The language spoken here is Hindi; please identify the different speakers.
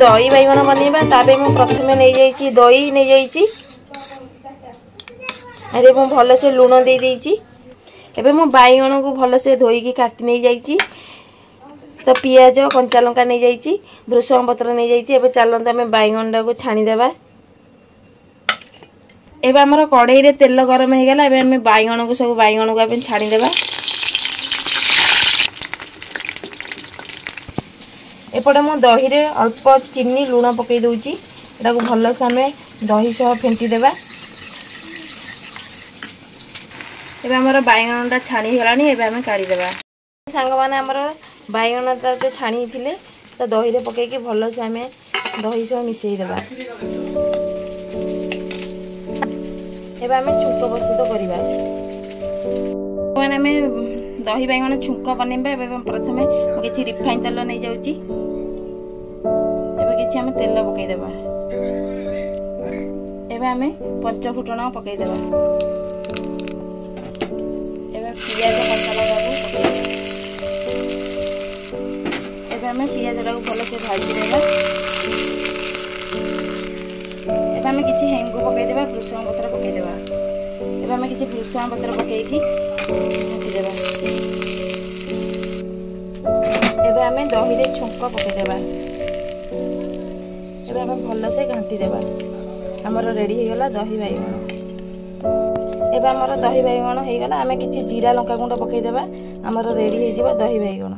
Speaker 1: दही बैगण बनइबा ताबे मु प्रथमे नै जाईची दही नै जाईची अरे मु भल से लूण दे देईची एबे मु बैगण को भल से धोई की काटी नै जाईची तो पियाज कंचा लंका नै जाईची भृषंग पत्र नै जाईची एबे चलंत हमें बैगण को छाणी देबा एबे हमर कढ़ाई रे तेल गरम हे गेला एबे हमें बैगण को सब बैगण को अपन छाणी देबा एपटे मु दही रे अल्प चीनी लूण पकई दउची एटा को भल से हमें दही सह फेंटी देबा एबे हमर बैगणटा छाणी गलानी एबे हमें काढी देबा सांग माने हमर बैगणटा जो छाणी थिले तो दही रे पकई के भल से हमें दही सह मिसई देबा एबे हमें छुंक प्रस्तुत करिबा माने हमें दही बैगण छुंक बनेबा एबे प्रथमे किछि रिफाइन तेल नै जाउची एबे किछि हमें तेल पकई देबा एबे हमें पंच फुटण पकई देबा एबे पियाज कंचा लगा को एबे हमें पियाज ला को भलो से भाजी देबा एबे हमें किछि हेंगु पकई देबा भृषंग पत्र पकई देबा एबे हमें किछि भृषंग पत्र पकई की देबा एबे हमें दही रे छुंक पकई देबा एबे हमें भल से घांटी देबा हमर रेडी हे गला दही बैगण एबे हमर दही बैगण हे गला हमें किछि जीरा लंका गुंड पकई देबा हमर रेडी हे जिवो दही बैगण।